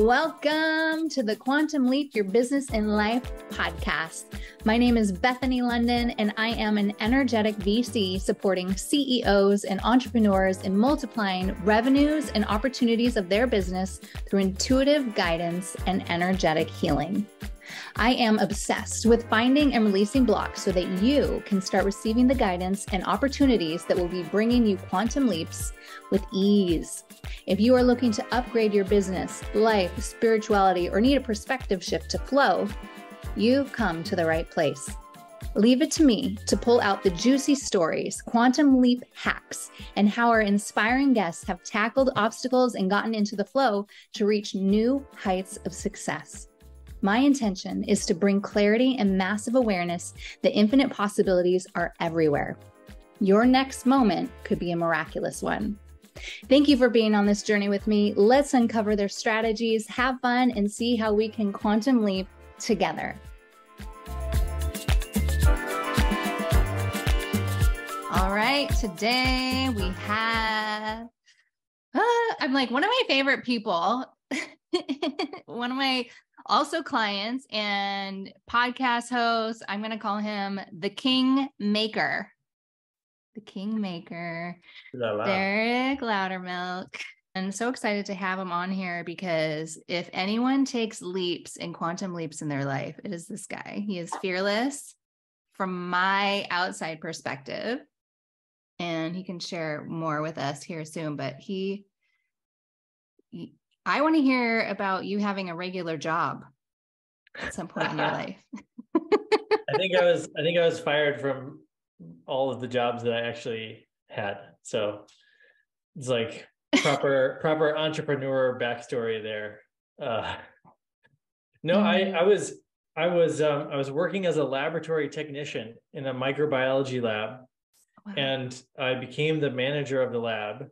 Welcome to the Quantum Leap Your Business and Life podcast. My name is Bethany Londyn, and I am an energetic VC supporting CEOs and entrepreneurs in multiplying revenues and opportunities of their business through intuitive guidance and energetic healing. I am obsessed with finding and releasing blocks so that you can start receiving the guidance and opportunities that will be bringing you quantum leaps with ease. If you are looking to upgrade your business, life, spirituality, or need a perspective shift to flow, you've come to the right place. Leave it to me to pull out the juicy stories, quantum leap hacks, and how our inspiring guests have tackled obstacles and gotten into the flow to reach new heights of success. My intention is to bring clarity and massive awareness that infinite possibilities are everywhere. Your next moment could be a miraculous one. Thank you for being on this journey with me. Let's uncover their strategies, have fun, and see how we can quantum leap together. All right, today we have, I'm like one of my favorite people, one of my also clients and podcast host. I'm going to call him the King Maker. The Kingmaker, Derek Loudermilk. I'm so excited to have him on here because if anyone takes leaps and quantum leaps in their life, it is this guy. He is fearless from my outside perspective, and he can share more with us here soon. But I want to hear about you having a regular job at some point in your life. I think I was fired from all of the jobs that I actually had. So it's like proper entrepreneur backstory there. No, I was working as a laboratory technician in a microbiology lab. Wow. And I became the manager of the lab.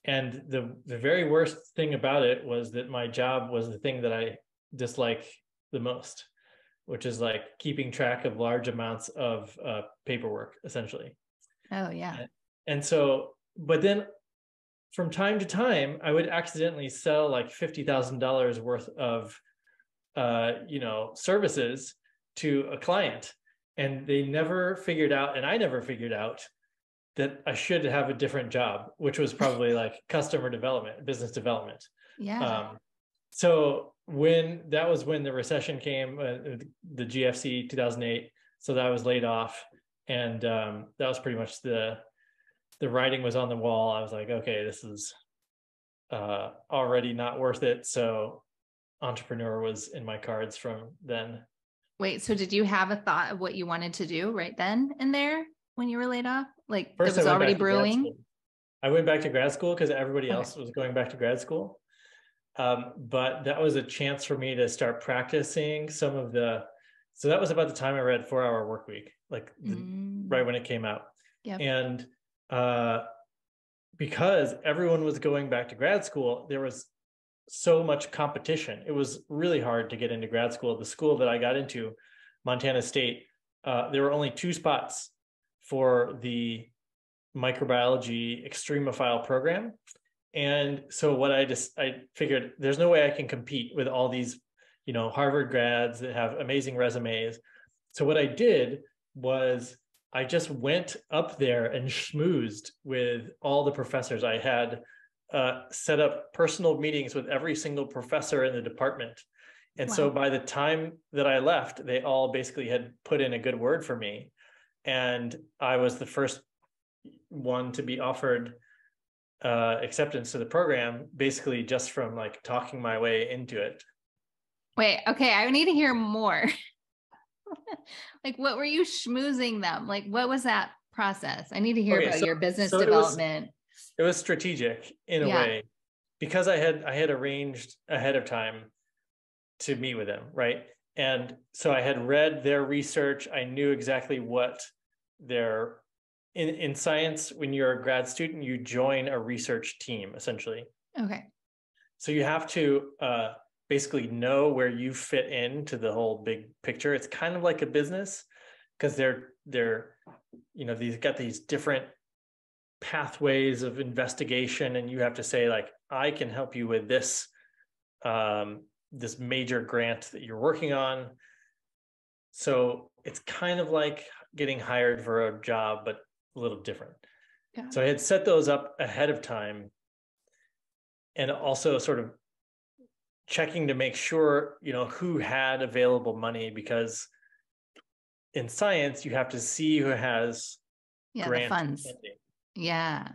And the very worst thing about it was that my job was the thing that I dislike the most, which is like keeping track of large amounts of paperwork, essentially. Oh, yeah. And so, but then from time to time, I would accidentally sell like $50,000 worth of, services to a client. And they never figured out, and I never figured out, that I should have a different job, which was probably like customer development, business development. Yeah. So when the recession came, the GFC 2008, so that I was laid off, and that was pretty much the writing was on the wall. I was like, okay, this is already not worth it. So entrepreneur was in my cards from then. Wait, so did you have a thought of what you wanted to do right then and there when you were laid off? Like first, it was already brewing? I went back to grad school because everybody else was going back to grad school. But that was a chance for me to start practicing some of so that was about the time I read 4 Hour Workweek, like right when it came out. Yep. And because everyone was going back to grad school, there was so much competition. It was really hard to get into grad school. The school that I got into, Montana State, there were only 2 spots for the microbiology extremophile program. And so what I figured, there's no way I can compete with all these, Harvard grads that have amazing resumes. So what I did was I just went up there and schmoozed with all the professors. I had set up personal meetings with every single professor in the department. And wow. So by the time that I left, they all basically had put in a good word for me. And I was the first one to be offered acceptance to the program, basically just from like talking my way into it. Wait, okay, I need to hear more. Like, what were you schmoozing them? Like, what was that process? I need to hear about your business development. It was strategic in a way, because I had arranged ahead of time to meet with them, right? And so I had read their research. I knew exactly what in science, when you're a grad student, you join a research team, essentially. Okay. So you have to basically know where you fit into the whole big picture. It's kind of like a business, because they're they've got these different pathways of investigation, and you have to say, like, I can help you with this this major grant that you're working on. So it's kind of like getting hired for a job, but a little different. Yeah. So I had set those up ahead of time, and also sort of checking to make sure, who had available money, because in science, you have to see who has the funds. funding. Yeah,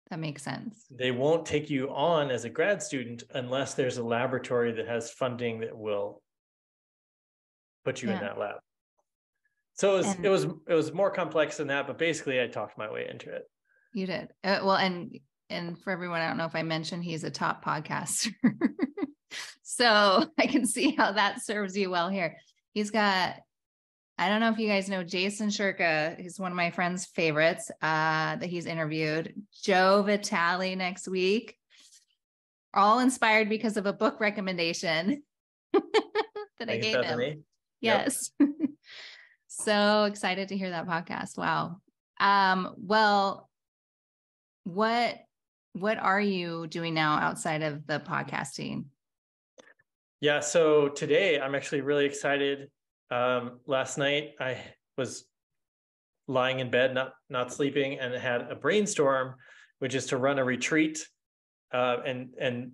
that makes sense. They won't take you on as a grad student unless there's a laboratory that has funding that will put you in that lab. So it was more complex than that, but basically I talked my way into it. You did. Well, and for everyone, I don't know if I mentioned, he's a top podcaster. So I can see how that serves you well here. He's got, I don't know if you guys know Jason Shurka. He's one of my friend's favorites that he's interviewed. Joe Vitale next week. All inspired because of a book recommendation that I gave him. Yes. Yep. So excited to hear that podcast. Wow. Well, what are you doing now outside of the podcasting? Yeah. So today I'm actually really excited. Last night I was lying in bed, not sleeping, and had a brainstorm, which is to run a retreat. And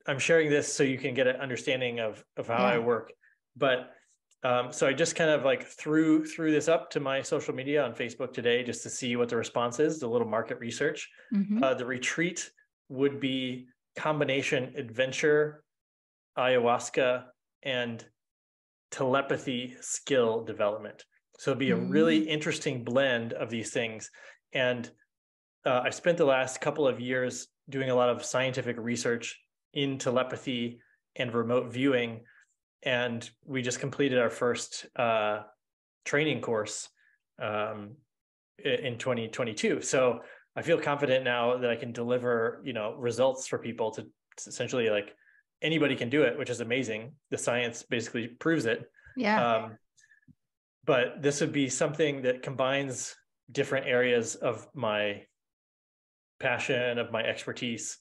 I'm sharing this so you can get an understanding of how I work. But so I just kind of like threw this up to my social media on Facebook today just to see what the response is, a little market research. Mm-hmm. The retreat would be combination adventure, ayahuasca, and telepathy skill development. So it'd be a really interesting blend of these things. And I spent the last couple of years doing a lot of scientific research in telepathy and remote viewing. And we just completed our first training course in 2022. So I feel confident now that I can deliver, results for people to essentially, like, anybody can do it, which is amazing. The science basically proves it. Yeah. But this would be something that combines different areas of my passion, of my expertise.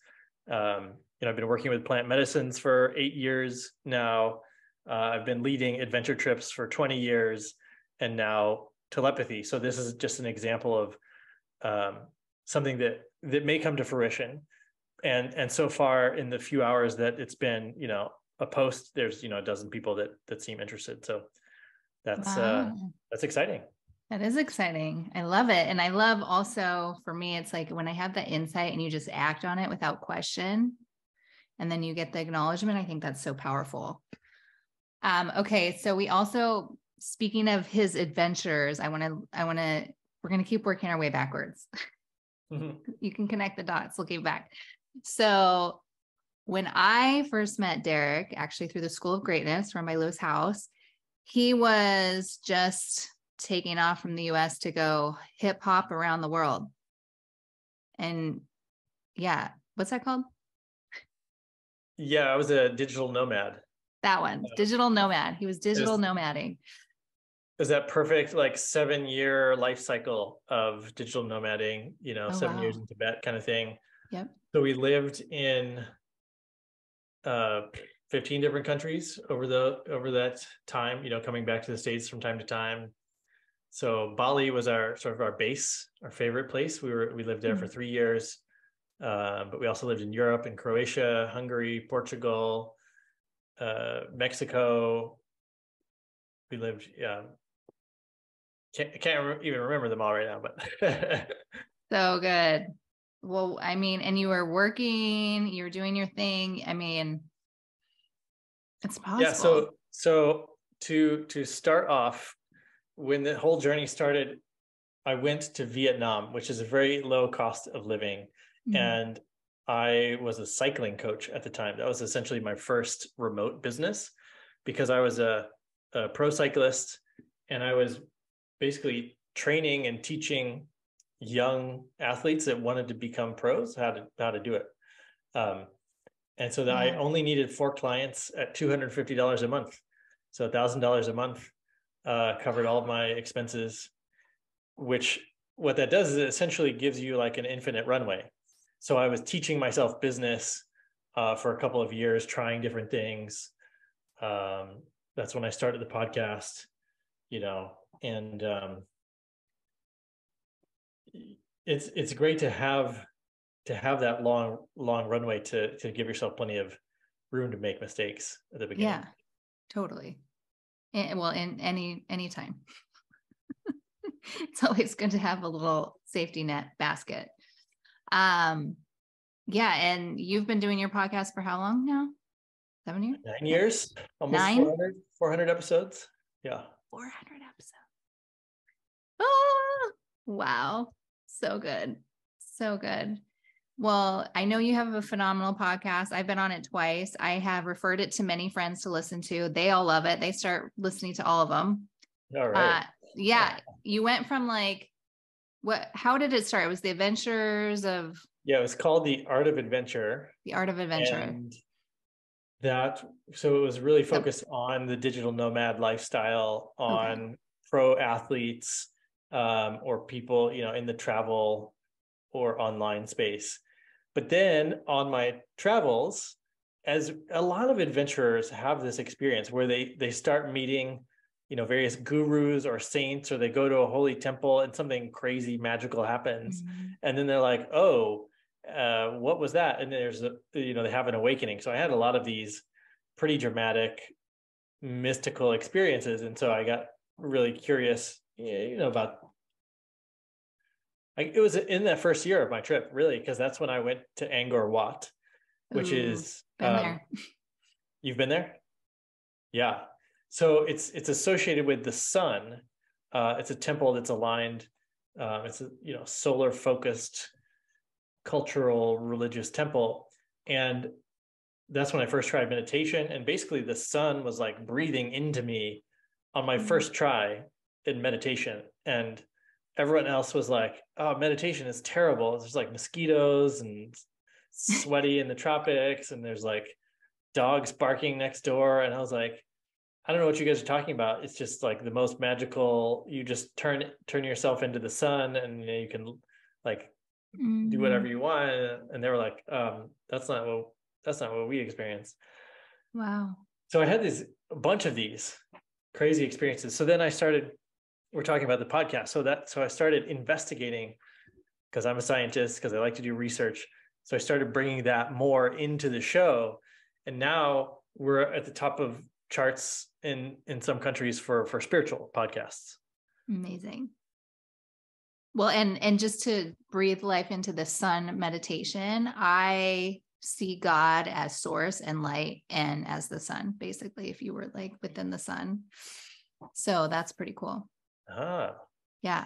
I've been working with plant medicines for 8 years now. I've been leading adventure trips for 20 years, and now telepathy. So this is just an example of something that may come to fruition. And so far, in the few hours that it's been, a post, there's, a dozen people that seem interested. So that's exciting. That is exciting. I love it. And I love also, for me, it's like when I have that insight and you just act on it without question, and then you get the acknowledgement. I think that's so powerful. Okay. So we also, speaking of his adventures, we're going to keep working our way backwards. Mm-hmm. You can connect the dots looking back. So when I first met Derek, actually through the School of Greatness run by Lewis House, he was just taking off from the US to go hip hop around the world. And yeah, what's that called? Yeah, I was a digital nomad. That one, digital nomad. He was digital nomading. Is that perfect, like 7-year life cycle of digital nomading, 7 years in Tibet kind of thing. Yep. So we lived in 15 different countries over that time, coming back to the States from time to time. So Bali was our base, our favorite place. We lived there for 3 years. But we also lived in Europe, in Croatia, Hungary, Portugal, Mexico. We lived, can't even remember them all right now, but so good. Well, I mean, and you were working, you were doing your thing. I mean, it's possible. Yeah. So to start off, when the whole journey started, I went to Vietnam, which is a very low cost of living. Mm-hmm. And I was a cycling coach at the time. That was essentially my first remote business, because I was a pro cyclist, and I was basically training and teaching young athletes that wanted to become pros how to do it. And so that I only needed 4 clients at $250 a month. So $1,000 a month covered all of my expenses, which what that does is it essentially gives you like an infinite runway. So I was teaching myself business for a couple of years, trying different things. That's when I started the podcast, and it's great to have that long runway to give yourself plenty of room to make mistakes at the beginning. Yeah, totally. Well, in any time. It's always good to have a little safety net basket. Yeah. And you've been doing your podcast for how long now? 7 years? 9 years, almost 9? 400 episodes. Yeah. 400 episodes. Oh, wow. So good. So good. Well, I know you have a phenomenal podcast. I've been on it twice. I have referred it to many friends to listen to. They all love it. They start listening to all of them. All right. Yeah. You went from how did it start? It was the adventures of. Yeah, it was called The Art of Adventure. The Art of Adventure. And so it was really focused on the digital nomad lifestyle, on pro athletes, or people, in the travel or online space. But then on my travels, as a lot of adventurers have this experience where they start meeting, various gurus or saints, or they go to a holy temple and something crazy magical happens. Mm-hmm. And then they're like, oh, what was that? And there's they have an awakening. So I had a lot of these pretty dramatic, mystical experiences. And so I got really curious, about, it was in that first year of my trip, really, because that's when I went to Angkor Wat, which is, been there. You've been there? Yeah. So it's associated with the sun. It's a temple that's aligned. It's a solar focused cultural religious temple. And that's when I first tried meditation. And basically the sun was like breathing into me on my first try in meditation. And everyone else was like, oh, meditation is terrible. There's like mosquitoes and sweaty in the tropics. And there's like dogs barking next door. And I was like, I don't know what you guys are talking about. It's just like the most magical. You just turn yourself into the sun, and you can like do whatever you want. And they were like, that's not what we experience. Wow. So I had a bunch of these crazy experiences. So then we're talking about the podcast. So I started investigating, because I'm a scientist, because I like to do research. So I started bringing that more into the show. And now we're at the top of charts in some countries for spiritual podcasts. Amazing. Well, and just to breathe life into the sun meditation, I see God as source and light, and as the sun, basically, if you were like within the sun. So that's pretty cool. Yeah.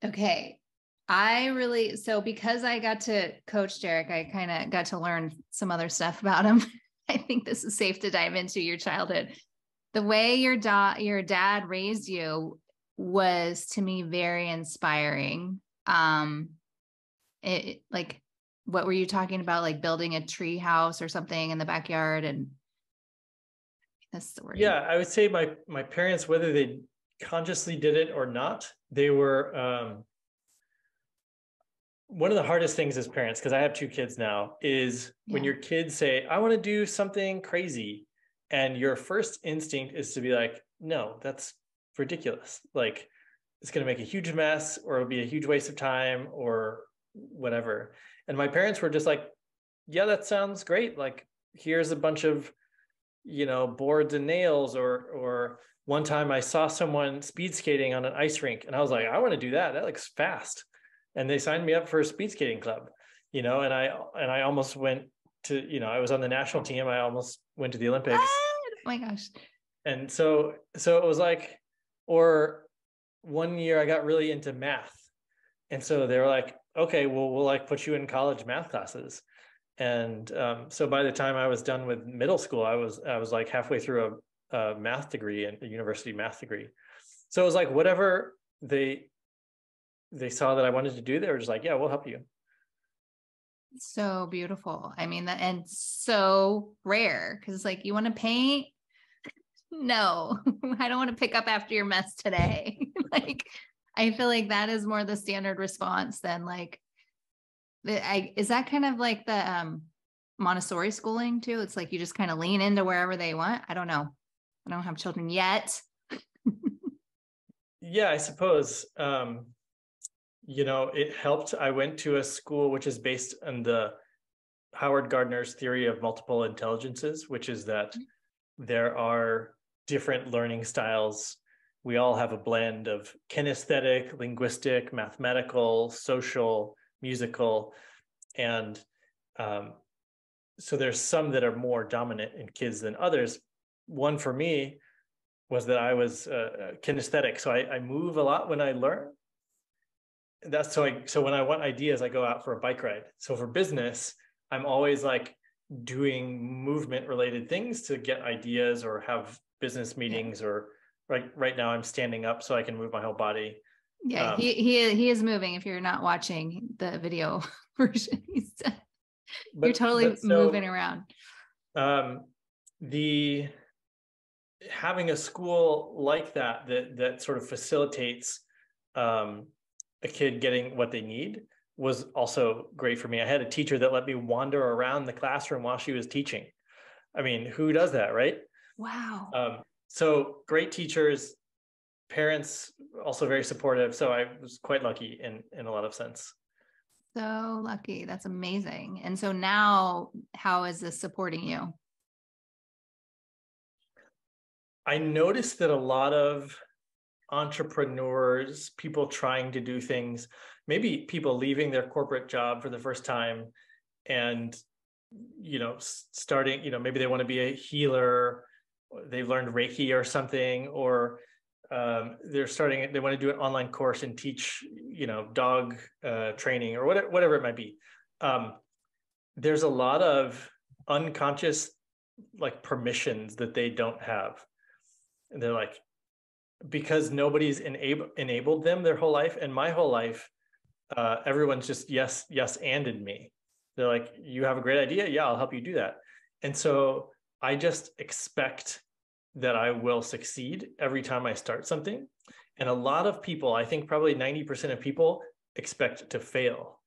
Okay. So because I got to coach Derek, I kind of got to learn some other stuff about him. I think this is safe to dive into your childhood. The way your dad raised you was, to me, very inspiring. What were you talking about? Like building a tree house or something in the backyard? And that's the word. Yeah, I would say my parents, whether they consciously did it or not, they were, one of the hardest things as parents, because I have 2 kids now, is when your kids say, I want to do something crazy. And your first instinct is to be like, no, that's ridiculous. Like, it's going to make a huge mess, or it'll be a huge waste of time, or whatever. And my parents were just like, yeah, that sounds great. Like, here's a bunch of, boards and nails, or one time I saw someone speed skating on an ice rink, and I was like, I want to do that. That looks fast. And they signed me up for a speed skating club, and I almost went to, I was on the national team. I almost went to the Olympics. Oh my gosh. And so it was like, or one year I got really into math. And so they were like, okay, well, we'll like put you in college math classes. And so by the time I was done with middle school, I was like halfway through a math degree, and a university math degree. So it was like, whatever they saw that I wanted to do, they were just like, yeah, we'll help you. So beautiful. I mean, and so rare, because it's like, you want to paint? No, I don't want to pick up after your mess today. Like, I feel like that is more the standard response than like, is that kind of like the Montessori schooling too? It's like you just kind of lean into wherever they want. I don't know. I don't have children yet. Yeah, I suppose. It helped. I went to a school which is based on the Howard Gardner's theory of multiple intelligences, which is that there are different learning styles. We all have a blend of kinesthetic, linguistic, mathematical, social, musical, and so there's some that are more dominant in kids than others. One for me was that I was kinesthetic, so I move a lot when I learn. That's so when I want ideas, I go out for a bike ride. So for business, I'm always like doing movement related things to get ideas or have business meetings, or right now I'm standing up so I can move my whole body. Yeah, he is moving. If you're not watching the video version, you're totally moving around. The having a school like that sort of facilitates a kid getting what they need was also great for me. I had a teacher that let me wander around the classroom while she was teaching. I mean, who does that, right? Wow. So great teachers, parents also very supportive. So I was quite lucky in a lot of sense. So lucky. That's amazing. And so now, how is this supporting you? I noticed that a lot of entrepreneurs, people trying to do things, maybe people leaving their corporate job for the first time and, starting, maybe they want to be a healer, they've learned Reiki or something, or they want to do an online course and teach, dog training or whatever it might be. There's a lot of unconscious like permissions that they don't have. And they're like, because nobody's enabled them their whole life. And my whole life, everyone's just yes, anded me. They're like, you have a great idea. Yeah, I'll help you do that. And so I just expect that I will succeed every time I start something. And a lot of people, I think probably 90% of people expect to fail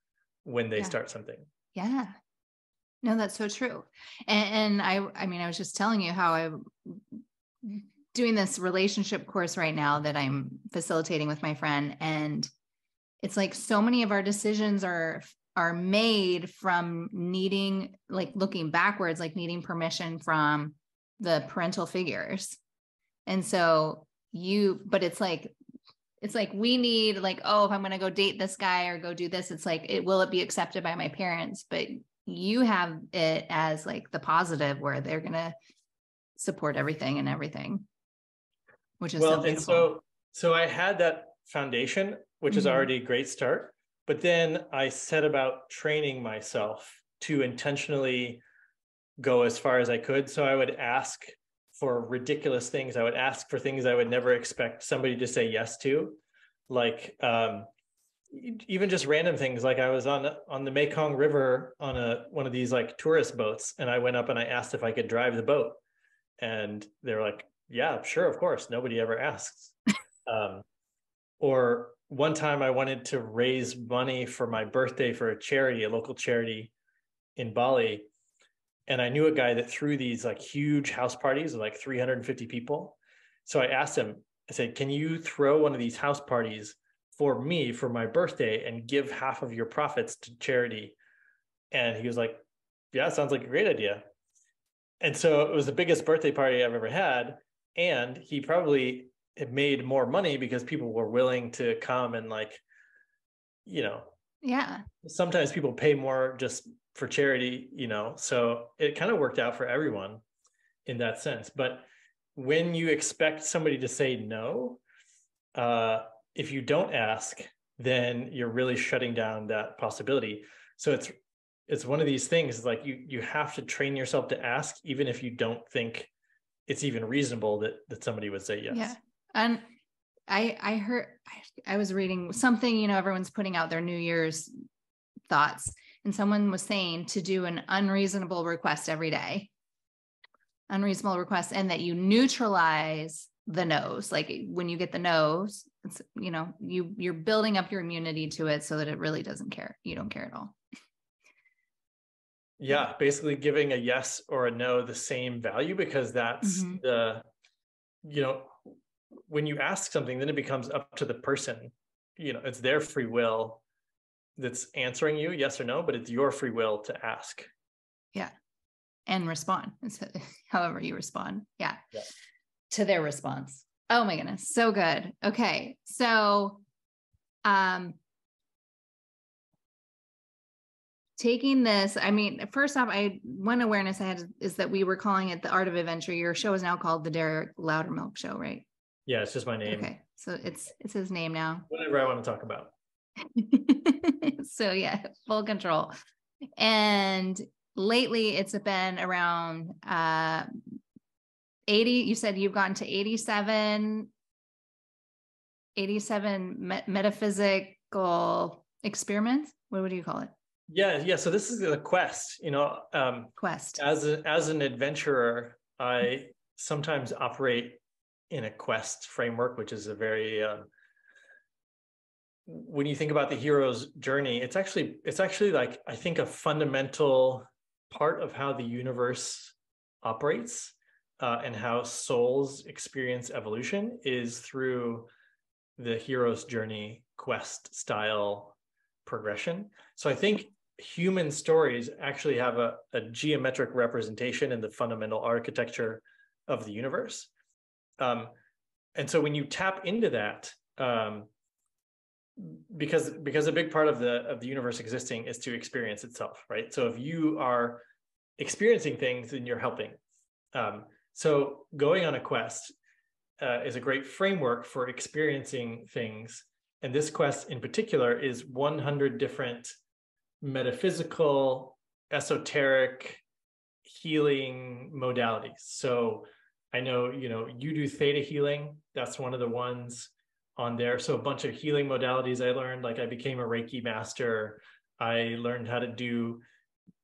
when they start something. Yeah. No, that's so true. And I mean, I was just telling you how I'm doing this relationship course right now that I'm facilitating with my friend. And it's like so many of our decisions are made from needing, like looking backwards, like needing permission from the parental figures. And so but it's like we need like, oh, if I'm going to go date this guy or go do this, it's like, will it be accepted by my parents? But you have it as like the positive where they're going to support everything, which is so beautiful. And so I had that foundation, which is already a great start, but then I set about training myself to intentionally go as far as I could. So I would ask for ridiculous things. I would ask for things I would never expect somebody to say yes to, like even just random things. Like I was on the Mekong River on one of these like tourist boats, and I went up and I asked if I could drive the boat, and they were like, yeah, sure, of course. Nobody ever asks. Or one time I wanted to raise money for my birthday for a local charity in Bali. And I knew a guy that threw these like huge house parties of like 350 people. So I asked him, I said, can you throw one of these house parties for me for my birthday and give half of your profits to charity? And he was like, yeah, sounds like a great idea. And so it was the biggest birthday party I've ever had. And he probably had made more money because people were willing to come and like, yeah, sometimes people pay more just for charity, so it kind of worked out for everyone in that sense. But when you expect somebody to say no, if you don't ask, then you're really shutting down that possibility. So it's one of these things, like you have to train yourself to ask, even if you don't think it's even reasonable that somebody would say yes. Yeah. And I heard, I was reading something, everyone's putting out their New Year's thoughts, and someone was saying to do an unreasonable request every day, unreasonable request, and that you neutralize the no's. Like when you get the no's, it's, you're building up your immunity to it so that it really doesn't care. You don't care at all. Yeah, basically giving a yes or a no the same value, because that's when you ask something, then it becomes up to the person. It's their free will that's answering you, yes or no, but it's your free will to ask. Yeah. And respond. However you respond. Yeah. Yeah. To their response. Oh my goodness. So good. Okay. So, taking this, I mean, first off, one awareness I had is that we were calling it The Art of Adventure. Your show is now called the Derek Loudermilk Show, right? Yeah, it's just my name. Okay. So it's his name now. Whatever I want to talk about. So yeah, full control. And lately it's been around 80. You said you've gotten to 87 metaphysical experiments. What would you call it? Yeah. So this is the quest, Quest. As an adventurer, I sometimes operate in a quest framework, which is a very, when you think about the hero's journey, it's actually like, I think, a fundamental part of how the universe operates, and how souls experience evolution is through the hero's journey quest style progression. So I think human stories actually have a geometric representation in the fundamental architecture of the universe. And so when you tap into that, because a big part of the universe existing is to experience itself, right? So if you are experiencing things, then you're helping. So going on a quest is a great framework for experiencing things. And this quest in particular is 100 different metaphysical, esoteric, healing modalities. So I know, you do theta healing. That's one of the ones on there. So a bunch of healing modalities I learned, like I became a Reiki master. I learned how to do,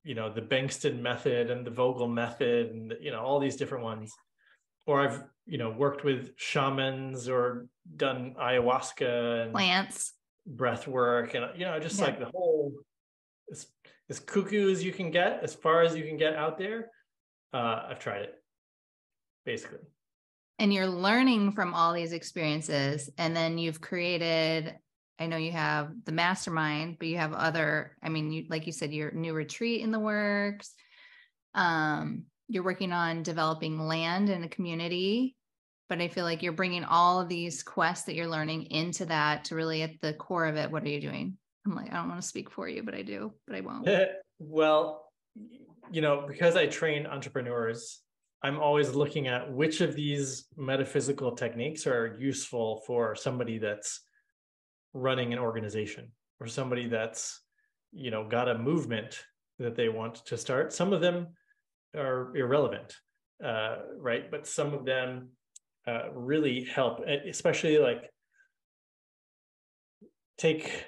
the Bengston method and the Vogel method and, all these different ones. Or I've, worked with shamans or done ayahuasca and Plants, breath work. And, just like the whole, as cuckoo as you can get, as far as you can get out there. I've tried it, basically. and you're learning from all these experiences. And then you've created, I know you have the mastermind, but you have other, like you said, your new retreat in the works. You're working on developing land in a community, but I feel like you're bringing all of these quests that you're learning into that to really at the core of it. What are you doing? I'm like, I don't want to speak for you, but I do, but I won't. Well, because I train entrepreneurs, I'm always looking at which of these metaphysical techniques are useful for somebody that's running an organization or somebody that's, got a movement that they want to start. Some of them are irrelevant, right? But some of them really help, especially like take,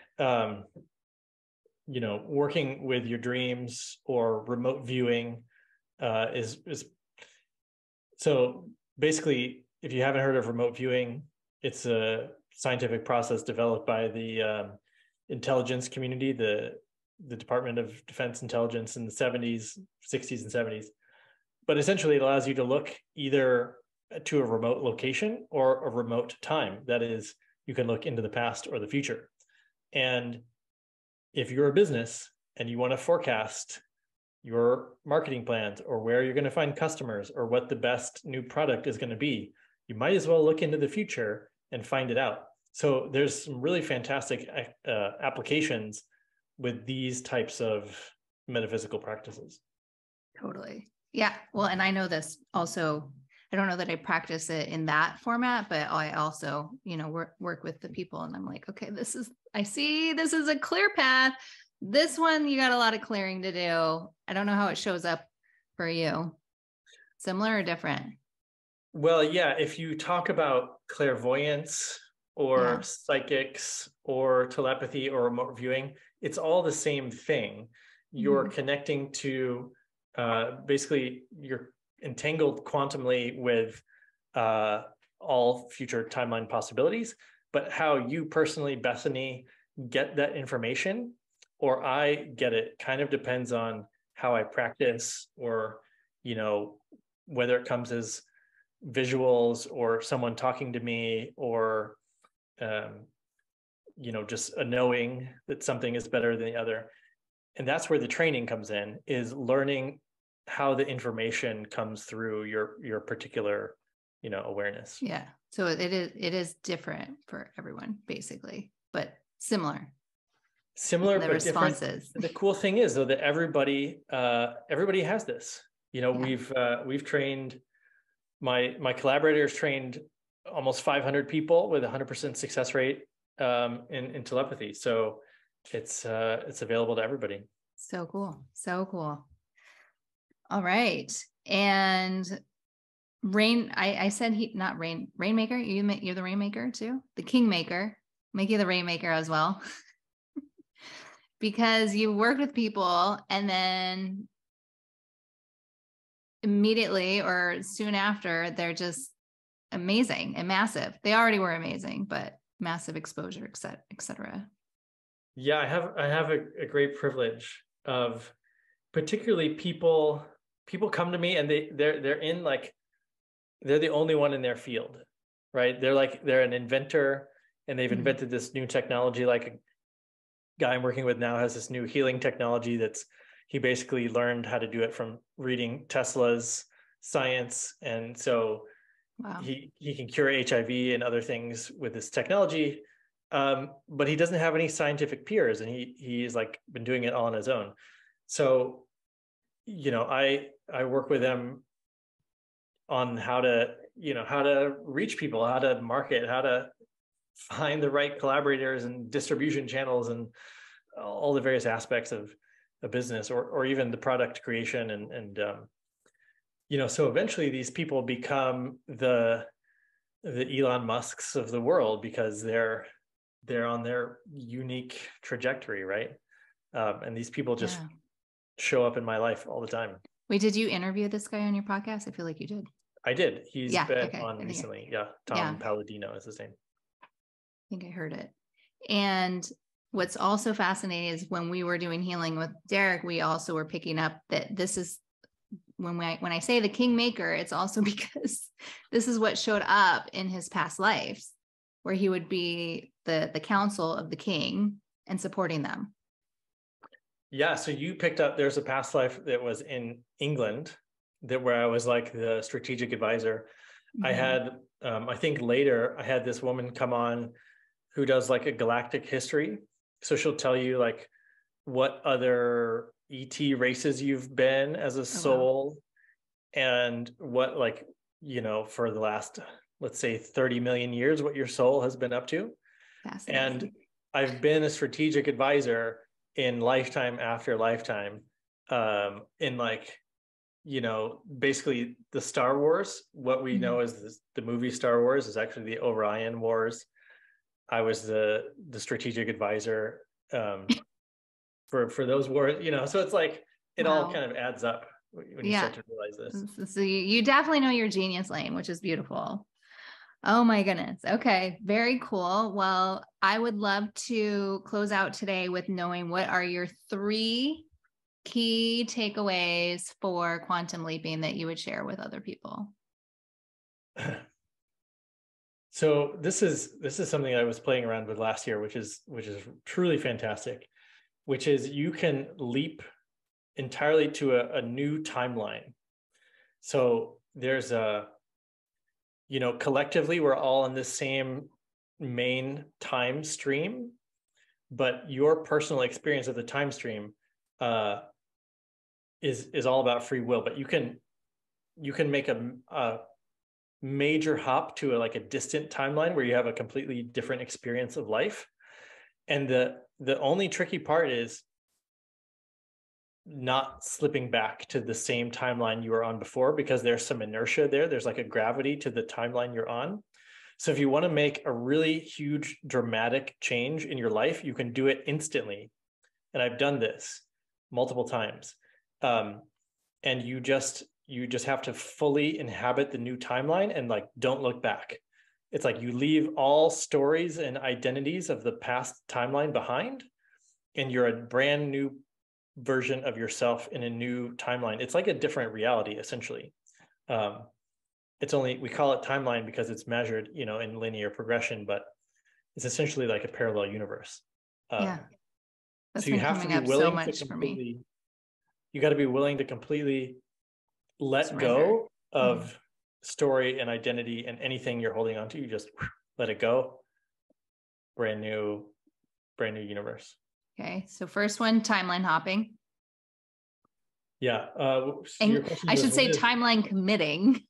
working with your dreams or remote viewing is so basically, if you haven't heard of remote viewing, it's a scientific process developed by the intelligence community, the Department of Defense Intelligence in the 70s, 60s, and 70s. But essentially, it allows you to look either to a remote location or a remote time. That is, you can look into the past or the future. And if you're a business and you want to forecast your marketing plans or where you're going to find customers or what the best new product is going to be, you might as well look into the future and find it out. So there's some really fantastic applications with these types of metaphysical practices. Totally. Yeah. Well, and I know this also, I don't know that I practice it in that format, but I also, work with the people and I'm like, okay, I see this is a clear path. This one, you got a lot of clearing to do. I don't know how it shows up for you. Similar or different? Well, yeah, if you talk about clairvoyance or psychics or telepathy or remote viewing, it's all the same thing. You're connecting to, basically, you're entangled quantumly with all future timeline possibilities. But how you personally, Bethany, get that information, or I get it, kind of depends on how I practice, or, you know, whether it comes as visuals or someone talking to me, or, you know, just a knowing that something is better than the other. And that's where the training comes in, is learning how the information comes through your particular, you know, awareness. Yeah. So it is different for everyone, basically, but similar Similar, the but responses. different. The cool thing is, though, that everybody has this. You know, we've trained, my collaborators trained almost 500 people with 100% success rate in telepathy. So it's available to everybody. So cool. So cool. All right. And I said not Rainmaker. You're the Rainmaker too. The Kingmaker. Make you the Rainmaker as well. Because you worked with people and then immediately or soon after, they're just amazing and massive. They already were amazing, but massive exposure, et cetera. Yeah, I have a great privilege of, particularly people come to me and they're in, like, they're the only one in their field, right? They're an inventor, and they've invented this new technology. Like, a guy I'm working with now has this new healing technology he basically learned how to do it from reading Tesla's science. And so Wow. he can cure HIV and other things with this technology. But he doesn't have any scientific peers, and he's like been doing it all on his own. So, you know, I work with them on how to reach people, how to market, how to find the right collaborators and distribution channels, and all the various aspects of a business, or even the product creation. And you know, so eventually these people become the Elon Musks of the world, because they're on their unique trajectory, right? And these people just show up in my life all the time. Wait, did you interview this guy on your podcast? I feel like you did. I did. He's been on I recently. Yeah. Tom Palladino is his name. I think I heard it. And what's also fascinating is when we were doing healing with Derek, we also were picking up that this is when I say the Kingmaker, it's also because this is what showed up in his past lives, where he would be the counsel of the king and supporting them. Yeah. So you picked up, there's a past life that was in England, where I was like the strategic advisor. I had, I think later I had this woman come on who does like a galactic history. So she'll tell you like what other ET races you've been as a soul, and what, like, you know, for the last, let's say 30 million years, what your soul has been up to. And I've been a strategic advisor in lifetime after lifetime, in, like, you know, basically the Star Wars, what we know as the movie Star Wars is actually the Orion Wars. I was the strategic advisor for those wars, you know, so it's like it all kind of adds up when you start to realize this. So you definitely know your genius lane, which is beautiful. Oh my goodness. Okay. Very cool. Well, I would love to close out today with knowing what are your 3 key takeaways for quantum leaping that you would share with other people. So this is something I was playing around with last year, which is truly fantastic, which is you can leap entirely to a new timeline. So there's you know, collectively, we're all in the same main time stream, but your personal experience of the time stream is all about free will. But you can make a major hop to like a distant timeline where you have a completely different experience of life. And the only tricky part is not slipping back to the same timeline you were on before, because there's some inertia there. There's like a gravity to the timeline you're on. So if you want to make a really huge, dramatic change in your life, you can do it instantly. And I've done this multiple times. And you just have to fully inhabit the new timeline and like, don't look back. It's like you leave all stories and identities of the past timeline behind, and you're a brand new version of yourself in a new timeline. It's like a different reality, essentially. It's only, we call it timeline because it's measured, in linear progression, but it's essentially like a parallel universe. Yeah. That's so you been have to coming be up so willing to much for me. completely, you got to be willing to completely let Surrender. go of story and identity and anything you're holding on to. You just let it go. Brand new universe. Okay. So first one, timeline hopping. Yeah. And your question I was, should say what is- timeline committing.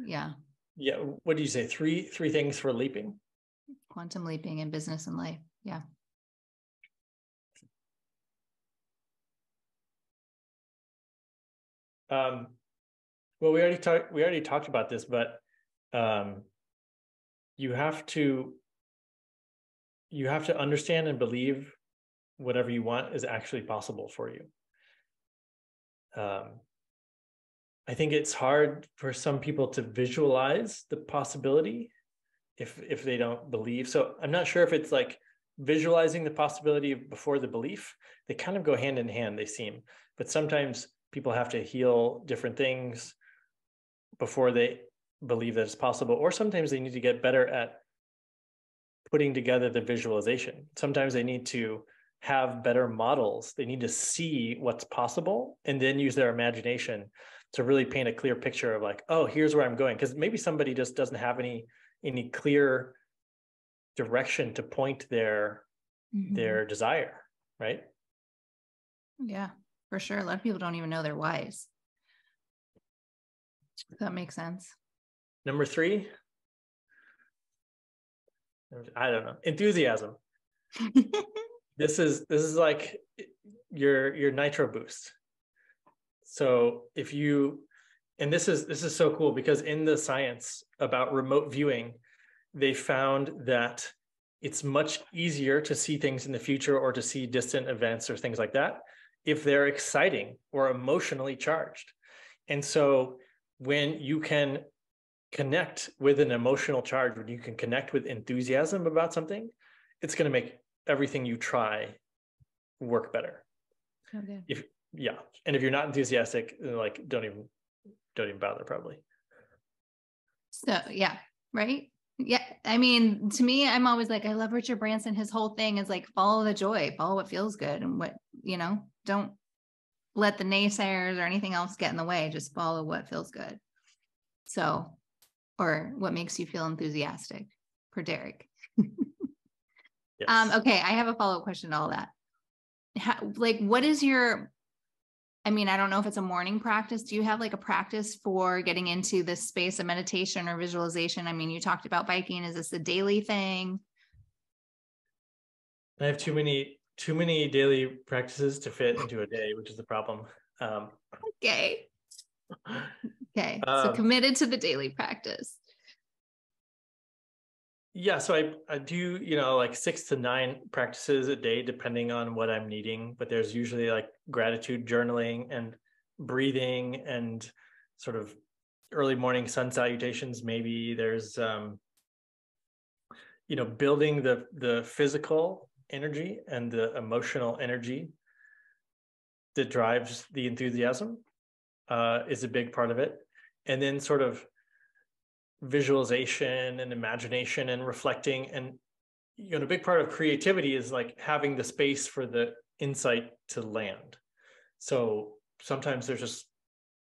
Yeah. Yeah. What do you say? Three things for leaping? Quantum leaping in business and life. Yeah. Well, we already talked about this, but you have to understand and believe whatever you want is actually possible for you. I think it's hard for some people to visualize the possibility if they don't believe. So I'm not sure if it's like visualizing the possibility before the belief. They kind of go hand in hand, they seem. But sometimes people have to heal different things before they believe that it's possible. Or sometimes they need to get better at putting together the visualization. Sometimes they need to have better models. They need to see what's possible and then use their imagination to really paint a clear picture of like, oh, here's where I'm going. Because maybe somebody just doesn't have any clear direction to point their desire, right? Yeah, for sure. A lot of people don't even know their whys. That makes sense. Number 3, I don't know, enthusiasm. This is like your nitro boost. So if you, and this is so cool because in the science about remote viewing, they found that it's much easier to see things in the future or to see distant events or things like that if they're exciting or emotionally charged. And so when you can connect with an emotional charge, when you can connect with enthusiasm about something, it's going to make everything you try work better. Okay. And if you're not enthusiastic, like don't even bother, probably. So yeah, right. Yeah. I mean, to me, I'm always like, I love Richard Branson. His whole thing is like, follow the joy, follow what feels good. And what, don't let the naysayers or anything else get in the way. Just follow what feels good. So, or what makes you feel enthusiastic, per Derek. Yes. Okay. I have a follow-up question to all that. What is your, I don't know if it's a morning practice. Do you have like a practice for getting into this space of meditation or visualization? You talked about biking. Is this a daily thing? I have too many daily practices to fit into a day, which is the problem. Okay. So committed to the daily practice. Yeah. So I do, like 6 to 9 practices a day, depending on what I'm needing, but there's usually like gratitude journaling and breathing and sort of early morning sun salutations. Maybe there's, building the physical energy and the emotional energy that drives the enthusiasm is a big part of it. And then sort of visualization and imagination and reflecting. And, a big part of creativity is like having the space for the insight to land. So sometimes there's just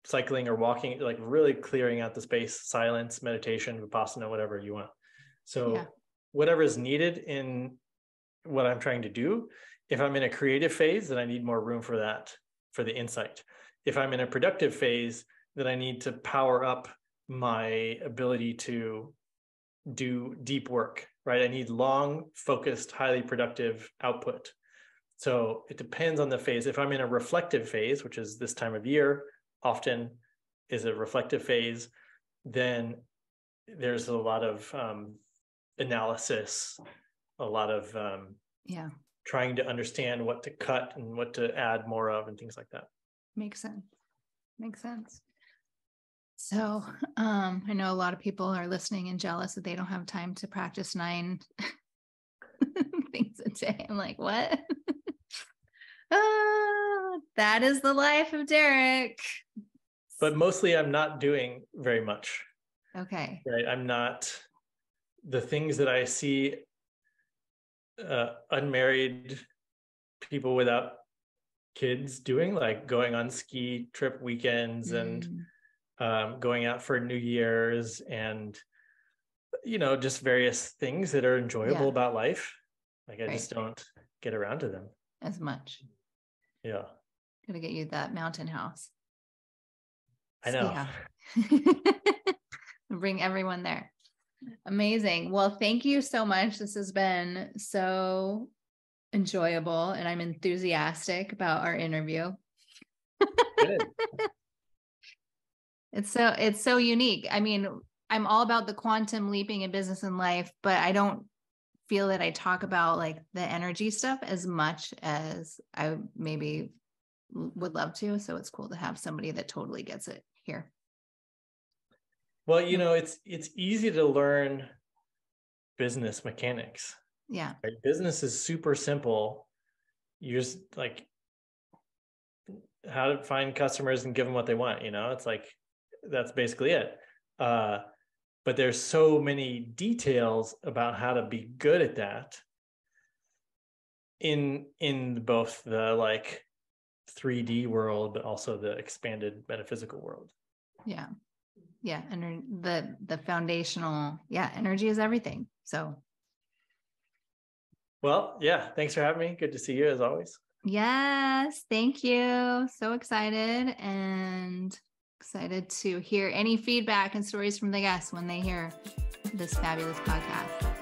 cycling or walking, like really clearing out the space, silence, meditation, vipassana, whatever you want. So whatever is needed in what I'm trying to do. If I'm in a creative phase, then I need more room for that, for the insight. If I'm in a productive phase, then I need to power up my ability to do deep work, right? I need long, focused, highly productive output. So it depends on the phase. If I'm in a reflective phase, which is this time of year, often is a reflective phase, then there's a lot of analysis, a lot of trying to understand what to cut and what to add more of and things like that. Makes sense. So I know a lot of people are listening and jealous that they don't have time to practice 9 things a day. I'm like, what? Oh, that is the life of Derek. But mostly I'm not doing very much. Okay. Right. I'm not, the things that I see unmarried people without kids doing, like going on ski trip weekends and going out for New Year's and, just various things that are enjoyable about life. Like I just don't get around to them as much. Yeah. Gotta get you that mountain house. I know. Bring everyone there. Amazing. Well, thank you so much. This has been so enjoyable and I'm enthusiastic about our interview. Good. It's so unique. I mean, I'm all about the quantum leaping in business and life, but I don't feel that I talk about like the energy stuff as much as I maybe would love to. So it's cool to have somebody that totally gets it here. Well, it's easy to learn business mechanics. Yeah. Right? Business is super simple. You just like how to find customers and give them what they want. It's like, that's basically it. But there's so many details about how to be good at that in both the like 3D world, but also the expanded metaphysical world. Yeah. Yeah. And the foundational, energy is everything. So. Well, yeah. Thanks for having me. Good to see you as always. Yes. Thank you. So excited and excited to hear any feedback and stories from the guests when they hear this fabulous podcast.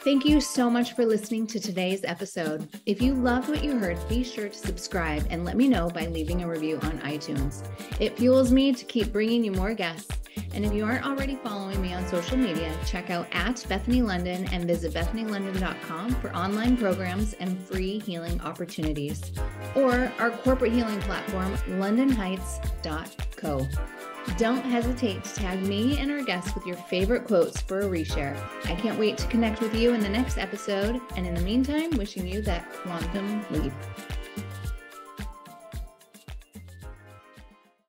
Thank you so much for listening to today's episode. If you loved what you heard, be sure to subscribe and let me know by leaving a review on iTunes. It fuels me to keep bringing you more guests. And if you aren't already following me on social media, check out @BethanyLondyn and visit bethanylondyn.com for online programs and free healing opportunities, or our corporate healing platform, londonheights.co. Don't hesitate to tag me and our guests with your favorite quotes for a reshare. I can't wait to connect with you in the next episode. And in the meantime, wishing you that quantum leap.